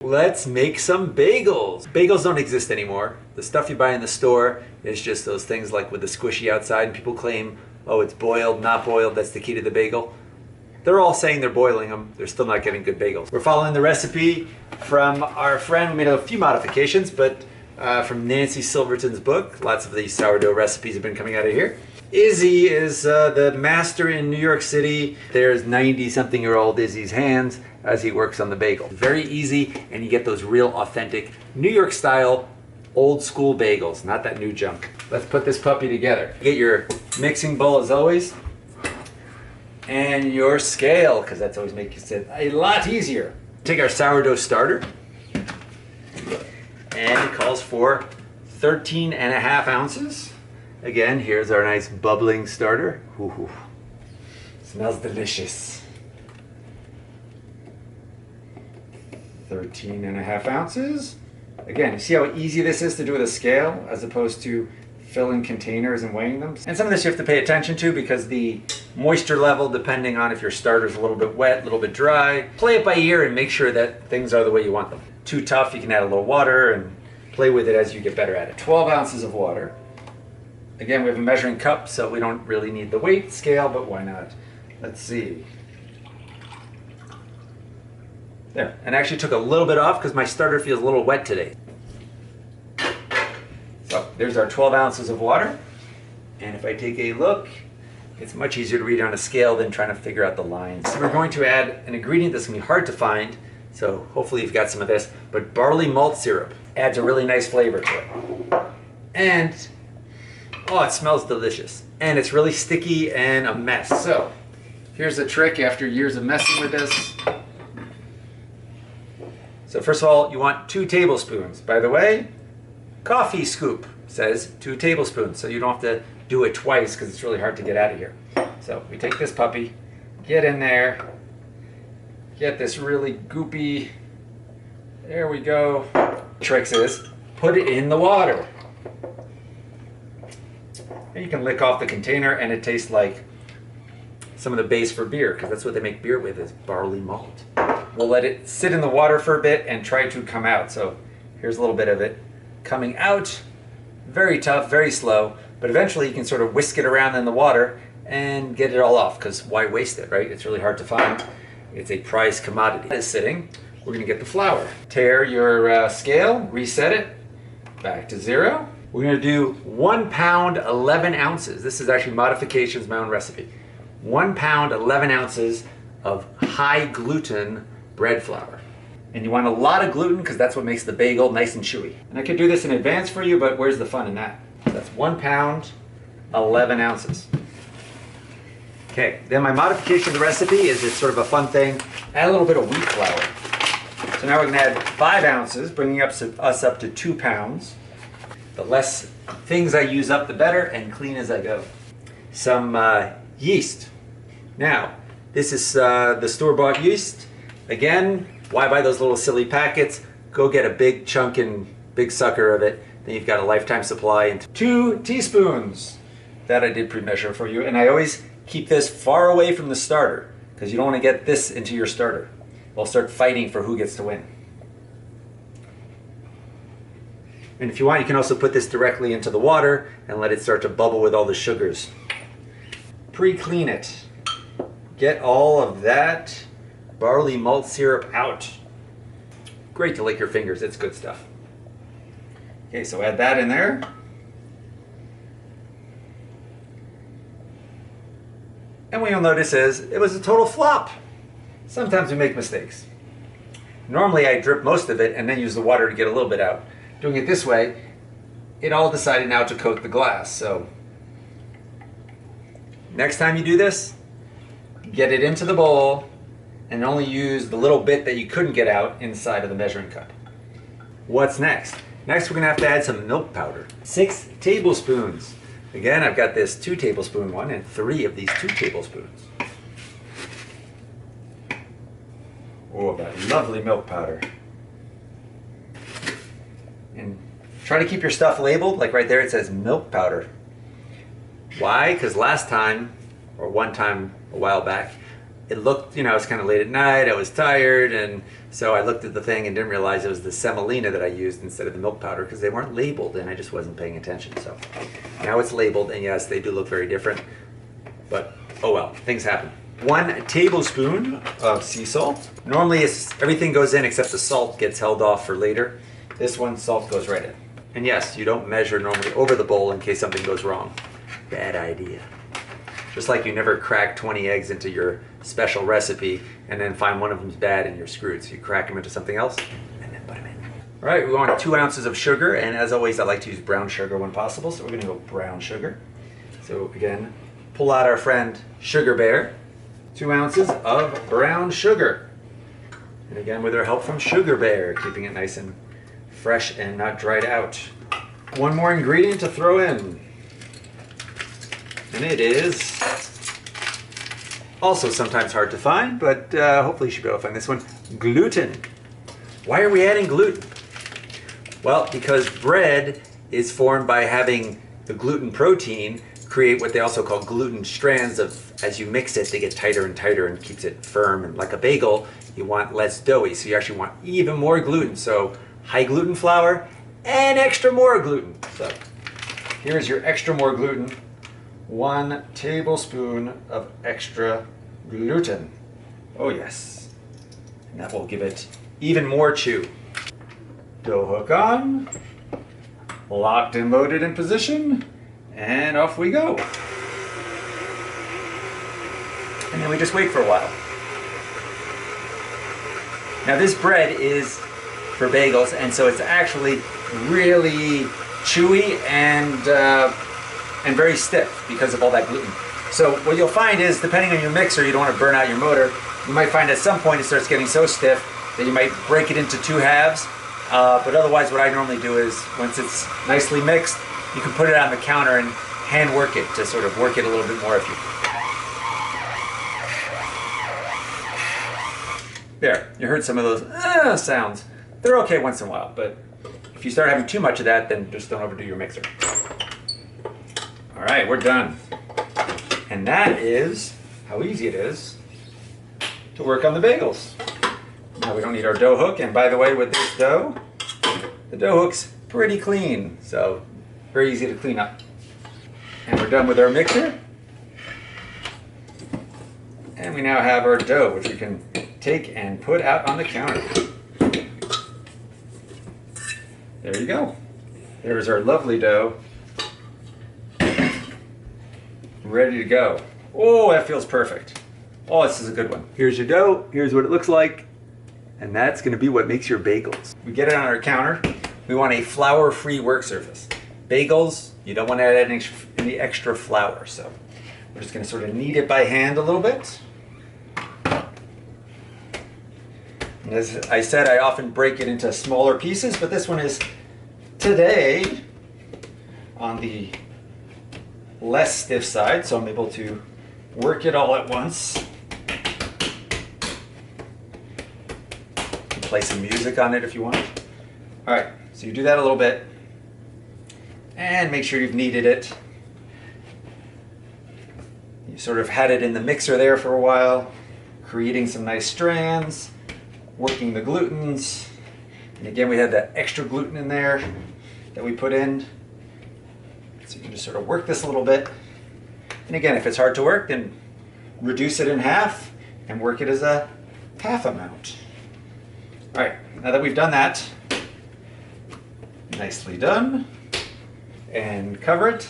Let's make some bagels. Bagels don't exist anymore. The stuff you buy in the store is just those things like with the squishy outside, and people claim, oh, it's boiled, not boiled, that's the key to the bagel. They're all saying they're boiling them. They're still not getting good bagels. We're following the recipe from our friend. We made a few modifications, but from Nancy Silverton's book. Lots of these sourdough recipes have been coming out of here. Izzy is the master in New York City. There's 90-something-year-old Izzy's hands as he works on the bagel. Very easy, and you get those real authentic New York style old school bagels, not that new junk. Let's put this puppy together. Get your mixing bowl as always, and your scale, because that's always makes it a lot easier. Take our sourdough starter, and it calls for 13.5 ounces. Again, here's our nice bubbling starter. Ooh, smells delicious. 13.5 ounces. Again, you see how easy this is to do with a scale as opposed to filling containers and weighing them. And some of this you have to pay attention to because the moisture level, depending on if your starter's a little bit wet, a little bit dry. Play it by ear and make sure that things are the way you want them. Too tough, you can add a little water and play with it as you get better at it. 12 ounces of water. Again, we have a measuring cup, so we don't really need the weight scale, but why not? Let's see. There, and I actually took a little bit off because my starter feels a little wet today. So there's our 12 ounces of water. And if I take a look, it's much easier to read on a scale than trying to figure out the lines. So we're going to add an ingredient that's going to be hard to find, so hopefully you've got some of this, but barley malt syrup adds a really nice flavor to it. And, oh, it smells delicious. And it's really sticky and a mess. So here's the trick after years of messing with this. So first of all, you want 2 tablespoons. By the way, coffee scoop says 2 tablespoons, so you don't have to do it twice because it's really hard to get out of here. So we take this puppy, get in there, get this really goopy, there we go. Tricks is, put it in the water. And you can lick off the container and it tastes like some of the base for beer, because that's what they make beer with, is barley malt. We'll let it sit in the water for a bit and try to come out. So here's a little bit of it coming out. Very tough, very slow, but eventually you can sort of whisk it around in the water and get it all off, because why waste it, right? It's really hard to find. It's a prized commodity. It's sitting. We're gonna get the flour. Tear your scale, reset it, back to 0. We're gonna do 1 pound, 11 ounces. This is actually modifications, my own recipe. 1 pound, 11 ounces of high gluten bread flour. And you want a lot of gluten because that's what makes the bagel nice and chewy. And I could do this in advance for you, but where's the fun in that? That's 1 pound, 11 ounces. Okay, then my modification of the recipe is it's sort of a fun thing. Add a little bit of wheat flour. So now we're gonna add 5 ounces, bringing us up to 2 pounds. The less things I use up, the better, and clean as I go. Some yeast. Now, this is the store-bought yeast. Again, why buy those little silly packets? Go get a big chunk and big sucker of it. Then you've got a lifetime supply. And 2 teaspoons. That I did pre-measure for you. And I always keep this far away from the starter because you don't want to get this into your starter. We'll start fighting for who gets to win. And if you want, you can also put this directly into the water and let it start to bubble with all the sugars. Pre-clean it. Get all of that barley malt syrup out. Great to lick your fingers, it's good stuff. Okay, so add that in there. And what you'll notice is it was a total flop. Sometimes we make mistakes. Normally I drip most of it and then use the water to get a little bit out. Doing it this way, it all decided now to coat the glass. So next time you do this, get it into the bowl and only use the little bit that you couldn't get out inside of the measuring cup. What's next? Next we're gonna have to add some milk powder. 6 tablespoons. Again, I've got this 2 tablespoon one and 3 of these 2 tablespoons. Oh, that lovely milk powder. And try to keep your stuff labeled, like right there it says milk powder. Why? Because last time, or one time a while back, it looked, you know, it was kind of late at night, I was tired, and so I looked at the thing and didn't realize it was the semolina that I used instead of the milk powder because they weren't labeled and I just wasn't paying attention. So now it's labeled, and yes, they do look very different, but oh well, things happen. 1 tablespoon of sea salt. Normally everything goes in except the salt gets held off for later. This one, salt goes right in. And yes, you don't measure normally over the bowl in case something goes wrong. Bad idea. Just like you never crack 20 eggs into your special recipe and then find one of them's bad and you're screwed. So you crack them into something else and then put them in. All right, we want 2 ounces of sugar, and as always, I like to use brown sugar when possible, so we're gonna go brown sugar. So again, pull out our friend Sugar Bear. 2 ounces of brown sugar. And again, with our help from Sugar Bear, keeping it nice and fresh and not dried out. 1 more ingredient to throw in. And it is also sometimes hard to find, but hopefully you should be able to find this one. Gluten. Why are we adding gluten? Well, because bread is formed by having the gluten protein create what they also call gluten strands of, as you mix it, they get tighter and tighter and keeps it firm. And like a bagel, you want less doughy, so you actually want even more gluten. So high gluten flour and extra more gluten. So here's your extra more gluten. 1 tablespoon of extra gluten. Oh yes. And that will give it even more chew. Dough hook on. Locked and loaded in position. And off we go. And then we just wait for a while. Now this bread is for bagels, and so it's actually really chewy and very stiff because of all that gluten. So what you'll find is, depending on your mixer, you don't want to burn out your motor. You might find at some point it starts getting so stiff that you might break it into 2 halves. But otherwise, what I normally do is, once it's nicely mixed, you can put it on the counter and hand work it to sort of work it a little bit more if you... There, you heard some of those sounds. They're okay once in a while, but if you start having too much of that, then just don't overdo your mixer. All right, we're done. And that is how easy it is to work on the bagels. Now we don't need our dough hook, and by the way, with this dough, the dough hook's pretty clean, so very easy to clean up. And we're done with our mixer. And we now have our dough, which we can take and put out on the counter. There you go. There's our lovely dough. Ready to go. Oh, that feels perfect. Oh, this is a good one. Here's your dough. Here's what it looks like. And that's going to be what makes your bagels. We get it on our counter. We want a flour-free work surface. Bagels, you don't want to add any extra flour, so we're just going to sort of knead it by hand a little bit. And as I said, I often break it into smaller pieces, but this one is today on the less stiff side, so I'm able to work it all at once. You can play some music on it if you want. All right, so you do that a little bit, and make sure you've kneaded it. You sort of had it in the mixer there for a while, creating some nice strands, working the glutens. And again, we had that extra gluten in there that we put in. So you can just sort of work this a little bit. And again, if it's hard to work, then reduce it in half and work it as a half amount. All right, now that we've done that, nicely done. And cover it,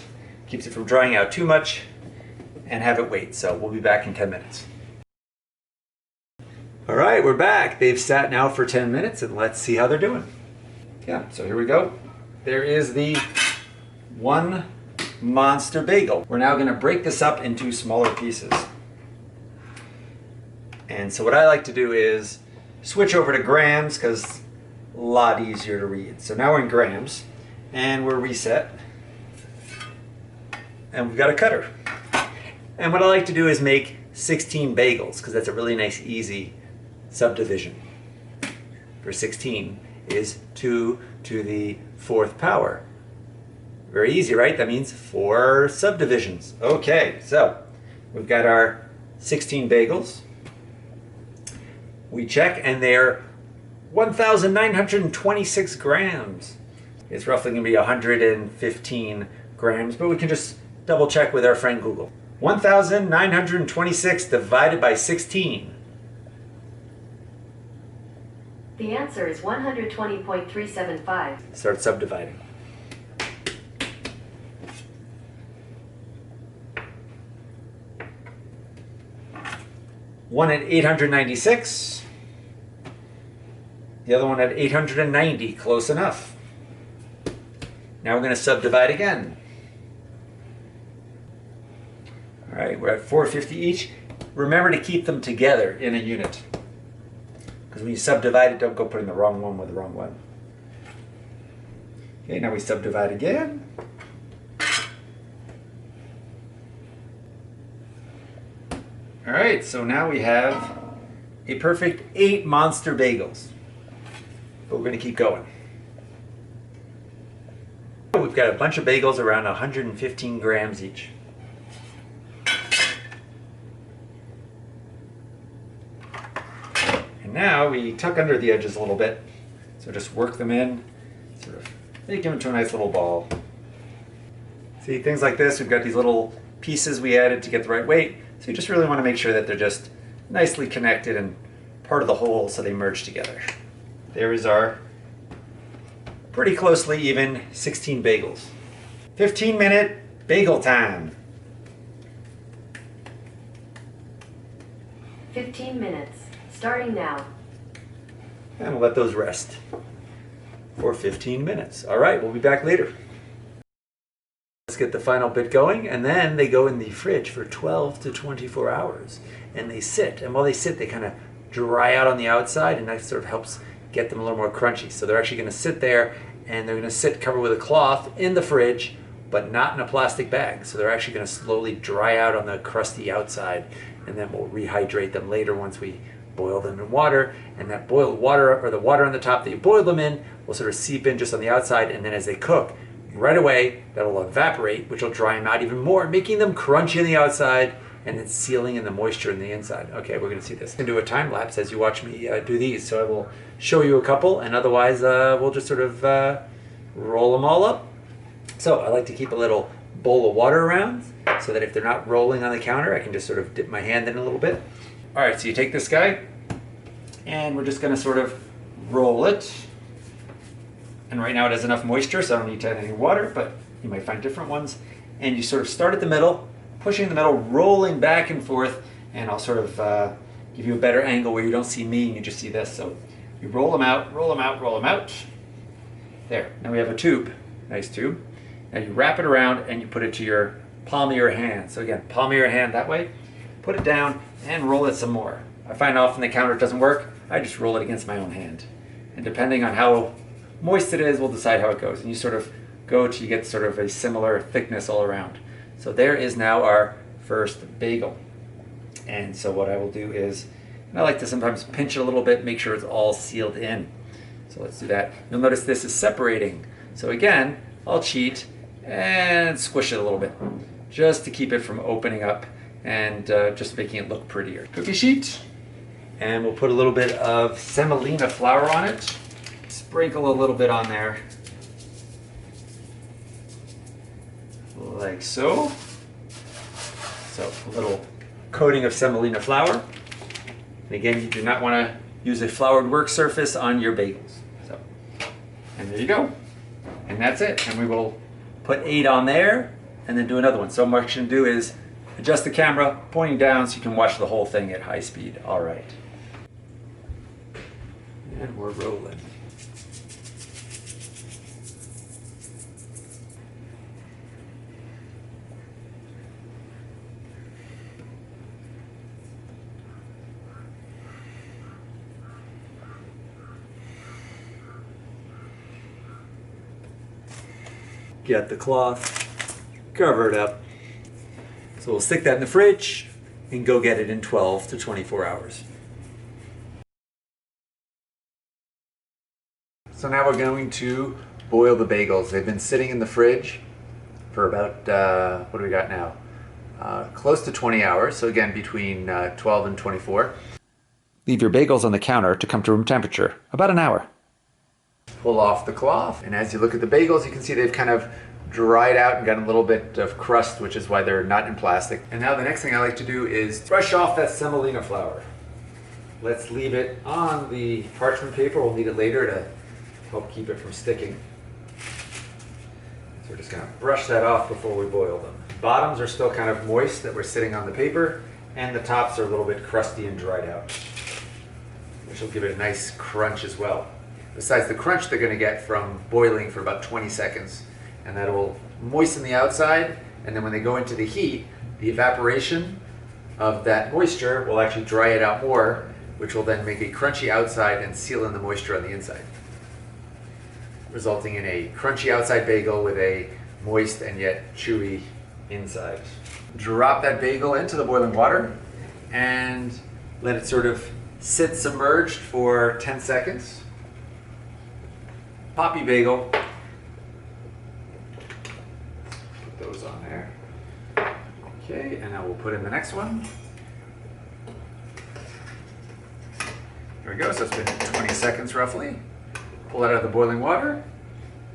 keeps it from drying out too much, and have it wait. So we'll be back in 10 minutes. All right, we're back. They've sat now for 10 minutes, and let's see how they're doing. Yeah, so here we go. There is the one monster bagel. We're now going to break this up into smaller pieces. And so what I like to do is switch over to grams, because a lot easier to read. So now we're in grams, and we're reset. And we've got a cutter. And what I like to do is make 16 bagels, because that's a really nice, easy subdivision. For 16 is 2 to the 4th power. Very easy, right? That means 4 subdivisions. Okay, so we've got our 16 bagels. We check and they're 1,926 grams. It's roughly going to be 115 grams, but we can just double check with our friend Google. 1,926 divided by 16. The answer is 120.375. Start subdividing. One at 896. The other one at 890. Close enough. Now we're going to subdivide again. All right, we're at 450 each. Remember to keep them together in a unit. Because when you subdivide it, don't go putting the wrong one with the wrong one. Okay, now we subdivide again. All right, so now we have a perfect 8 monster bagels. But we're going to keep going. We've got a bunch of bagels around 115 grams each. And now we tuck under the edges a little bit. So just work them in, sort of make them into a nice little ball. See, things like this, we've got these little pieces we added to get the right weight. So you just really want to make sure that they're just nicely connected and part of the whole so they merge together. There is our pretty closely even 16 bagels. 15-minute bagel time. 15 minutes, starting now. And we'll let those rest for 15 minutes. All right, we'll be back later. Let's get the final bit going, and then they go in the fridge for 12 to 24 hours. And they sit, and while they sit, they kind of dry out on the outside, and that sort of helps get them a little more crunchy. So they're actually going to sit there, and they're going to sit covered with a cloth in the fridge, but not in a plastic bag. So they're actually going to slowly dry out on the crusty outside, and then we'll rehydrate them later once we boil them in water. And that boiled water, or the water on the top that you boiled them in, will sort of seep in just on the outside, and then as they cook, right away, that'll evaporate, which will dry them out even more, making them crunchy on the outside and then sealing in the moisture in the inside. Okay, we're going to see this. And do a time lapse as you watch me do these. So I will show you a couple, and otherwise we'll just sort of roll them all up. So I like to keep a little bowl of water around so that if they're not rolling on the counter, I can just sort of dip my hand in a little bit. All right, so you take this guy, and we're just going to sort of roll it. And right now it has enough moisture, so I don't need to add any water, but you might find different ones. And you sort of start at the middle, pushing the middle, rolling back and forth, and I'll sort of give you a better angle where you don't see me and you just see this. So you roll them out, roll them out, roll them out. There, now we have a tube, nice tube. Now you wrap it around and you put it to your palm of your hand. So again, palm of your hand that way, put it down and roll it some more. I find often the counter doesn't work, I just roll it against my own hand. And depending on how moist it is, we'll decide how it goes. And you sort of go till you get sort of a similar thickness all around. So there is now our first bagel. And so what I will do is, and I like to sometimes pinch it a little bit, make sure it's all sealed in. So let's do that. You'll notice this is separating. So again, I'll cheat and squish it a little bit, just to keep it from opening up and just making it look prettier. Cookie sheet, and we'll put a little bit of semolina flour on it. Sprinkle a little bit on there, like so. So a little coating of semolina flour. And again, you do not want to use a floured work surface on your bagels. So, and there you go. And that's it. And we will put 8 on there and then do another one. So what I'm going to do is adjust the camera, pointing down so you can watch the whole thing at high speed. All right. And we're rolling. Get the cloth, cover it up. So we'll stick that in the fridge and go get it in 12 to 24 hours. So now we're going to boil the bagels. They've been sitting in the fridge for about, what do we got now? Close to 20 hours. So again, between 12 and 24. Leave your bagels on the counter to come to room temperature, about an hour. Pull off the cloth, and as you look at the bagels, you can see they've kind of dried out and got a little bit of crust, which is why they're not in plastic. And now the next thing I like to do is brush off that semolina flour. Let's leave it on the parchment paper. We'll need it later to help keep it from sticking. So we're just gonna brush that off before we boil them. Bottoms are still kind of moist that we're sitting on the paper, and the tops are a little bit crusty and dried out, which will give it a nice crunch as well. Besides the crunch they're gonna get from boiling for about 20 seconds. And that will moisten the outside, and then when they go into the heat, the evaporation of that moisture will actually dry it out more, which will then make a crunchy outside and seal in the moisture on the inside, resulting in a crunchy outside bagel with a moist and yet chewy inside. Drop that bagel into the boiling water and let it sort of sit submerged for 10 seconds. Poppy bagel. Those on there. Okay, and now we'll put in the next one. There we go, so it's been 20 seconds roughly. Pull it out of the boiling water,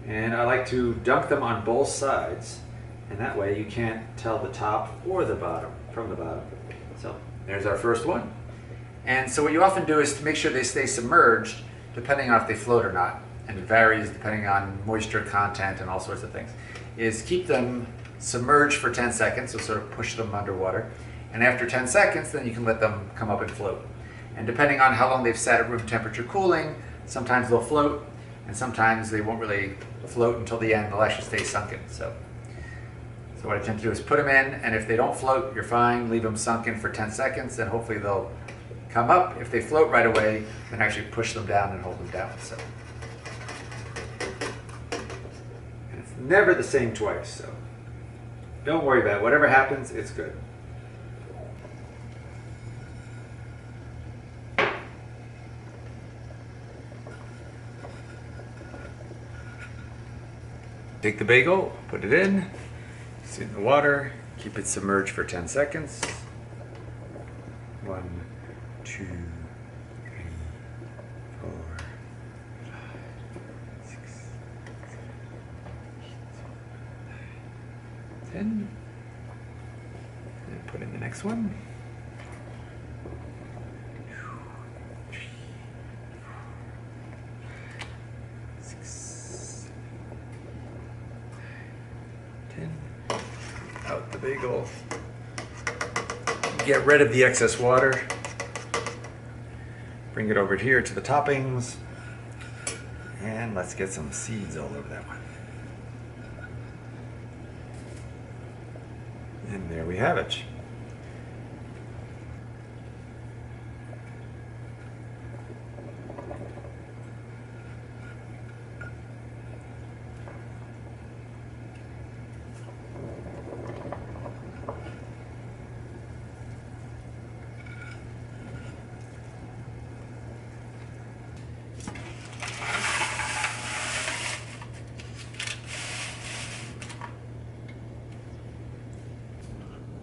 and I like to dunk them on both sides, and that way you can't tell the top or the bottom from the bottom. So there's our first one. And so what you often do is to make sure they stay submerged, depending on if they float or not, and it varies depending on moisture content and all sorts of things, is keep them submerged for 10 seconds, so sort of push them underwater. And after 10 seconds, then you can let them come up and float. And depending on how long they've sat at room temperature cooling, sometimes they'll float, and sometimes they won't really float until the end. They'll actually stay sunken. So what I tend to do is put them in, and if they don't float, you're fine. Leave them sunken for 10 seconds, and hopefully they'll come up. If they float right away, then actually push them down and hold them down. So. And it's never the same twice, so don't worry about it. Whatever happens, it's good. Take the bagel, put it in, sit in the water, keep it submerged for 10 seconds. 1, 2, 3, 4, 5, 6, 7, 8, 10. And put in the next one. 2, 3, 4, 6, 10. Out the bagel. Get rid of the excess water. Bring it over here to the toppings. And let's get some seeds all over that one. And there we have it.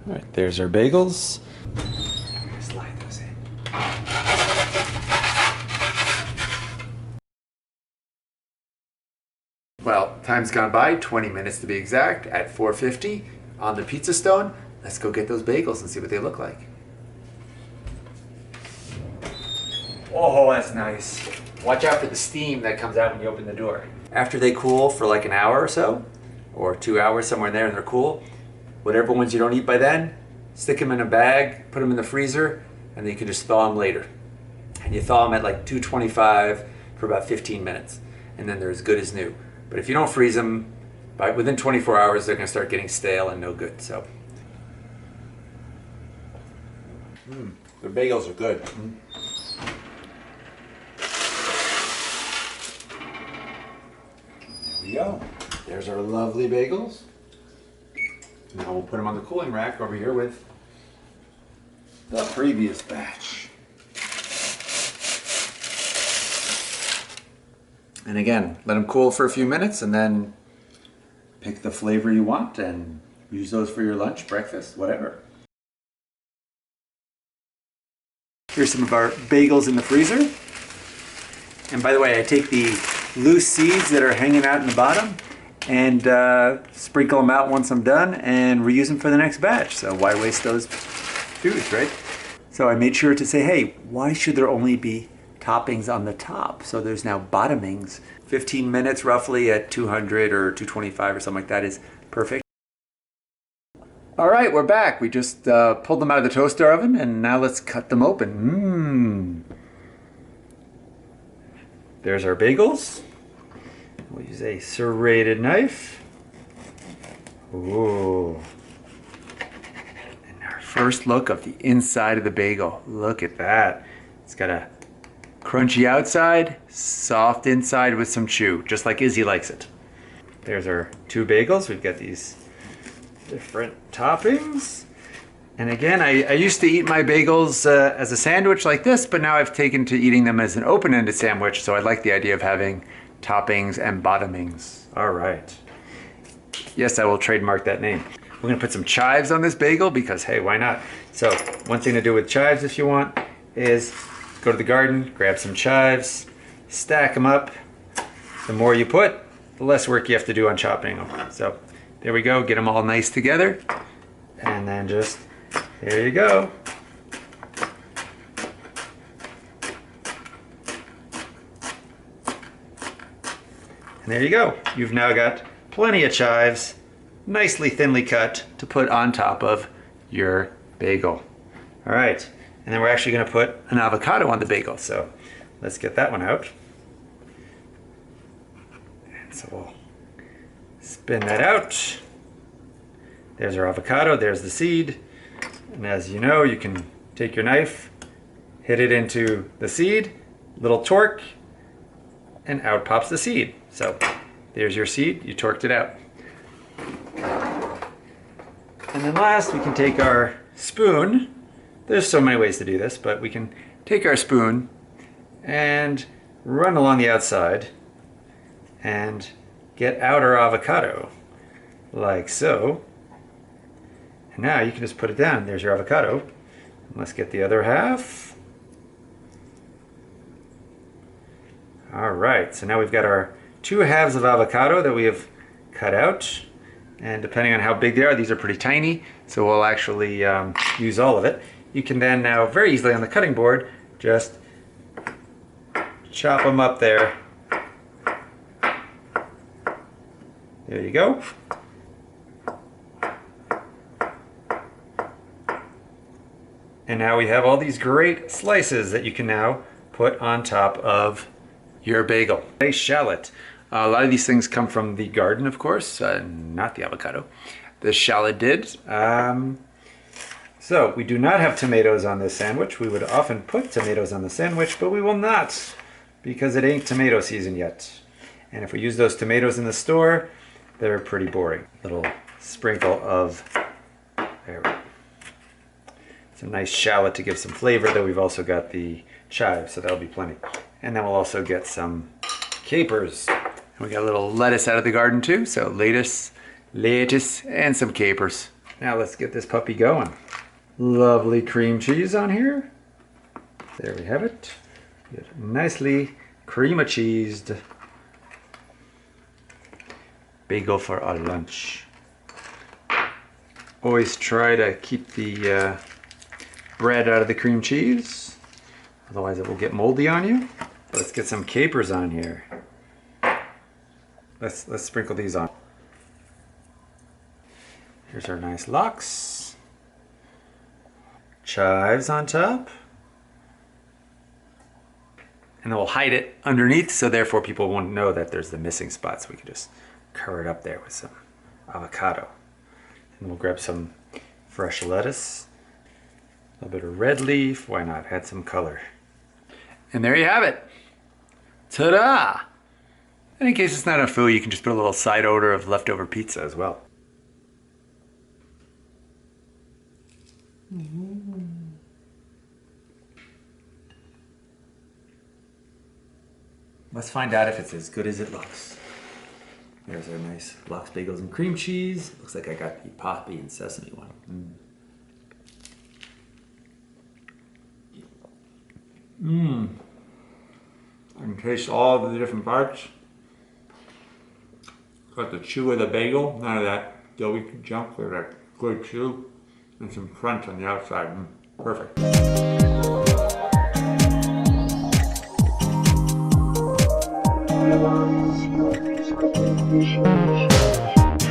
All right, there's our bagels. Slide those in. Well, time's gone by, 20 minutes to be exact, at 4:50 on the pizza stone. Let's go get those bagels and see what they look like. Oh, that's nice. Watch out for the steam that comes out when you open the door. After they cool for like an hour or so, or 2 hours, somewhere in there, and they're cool, whatever ones you don't eat by then, stick them in a bag, put them in the freezer, and then you can just thaw them later. And you thaw them at like 225 for about 15 minutes, and then they're as good as new. But if you don't freeze them, within 24 hours, they're gonna start getting stale and no good, so. The bagels are good. There we go. There's our lovely bagels. Now we'll put them on the cooling rack over here with the previous batch. And again, let them cool for a few minutes and then pick the flavor you want and use those for your lunch, breakfast, whatever. Here's some of our bagels in the freezer. And by the way, I take the loose seeds that are hanging out in the bottom and sprinkle them out once I'm done and reuse them for the next batch. So why waste those foods, right? So I made sure to say, hey, why should there only be toppings on the top? So there's now bottomings. 15 minutes roughly at 200 or 225 or something like that is perfect. All right, we're back. We just pulled them out of the toaster oven and now let's cut them open. There's our bagels. We'll use a serrated knife. Ooh. And our first look of the inside of the bagel. Look at that. It's got a crunchy outside, soft inside with some chew, just like Izzy likes it. There's our 2 bagels. We've got these different toppings. And again, I used to eat my bagels as a sandwich like this, but now I've taken to eating them as an open-ended sandwich, so I like the idea of having toppings and bottomings. All right. Yes, I will trademark that name. We're gonna put some chives on this bagel because, hey, why not? So one thing to do with chives if you want is go to the garden, grab some chives, stack them up. The more you put, the less work you have to do on chopping them. So there we go, get them all nice together. And then just, there you go. And there you go. You've now got plenty of chives, nicely thinly cut, to put on top of your bagel. All right, and then we're actually gonna put an avocado on the bagel. So let's get that one out. And so we'll spin that out. There's our avocado, there's the seed. And as you know, you can take your knife, hit it into the seed, little torque, and out pops the seed. So there's your seed, you torqued it out. And then last, we can take our spoon. There's so many ways to do this, but we can take our spoon and run along the outside and get out our avocado, like so. And now you can just put it down. There's your avocado. Let's get the other half. All right, so now we've got our 2 halves of avocado that we have cut out. And depending on how big they are, these are pretty tiny, so we'll actually use all of it. You can then now very easily on the cutting board just chop them up there. There you go. And now we have all these great slices that you can now put on top of your bagel. A shallot. A lot of these things come from the garden, of course, not the avocado. The shallot did. So we do not have tomatoes on this sandwich. We would often put tomatoes on the sandwich, but we will not because it ain't tomato season yet. And if we use those tomatoes in the store, they're pretty boring. Little sprinkle of, there we go. Some nice shallot to give some flavor, though we've also got the chives, so that'll be plenty. And then we'll also get some capers. And we got a little lettuce out of the garden too, so lettuce, and some capers. Now let's get this puppy going. Lovely cream cheese on here. There we have it. Get nicely cream-cheesed bagel for our lunch. Always try to keep the bread out of the cream cheese, otherwise it will get moldy on you. Let's get some capers on here. Let's sprinkle these on. Here's our nice lox. Chives on top. And then we'll hide it underneath, so therefore people won't know that there's the missing spot, so we can just cover it up there with some avocado. And we'll grab some fresh lettuce. A little bit of red leaf, why not? Add some color. And there you have it. Ta-da! And in case it's not a foo, you can just put a little side order of leftover pizza as well. Let's find out if it's as good as it looks. There's our nice lox bagels and cream cheese. Looks like I got the poppy and sesame one. Mmm. I can taste all the different parts. Got the chew of the bagel, none of that doughy junk, but that good chew, and some crunch on the outside. Perfect.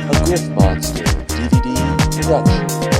A Griff Monster DVD production.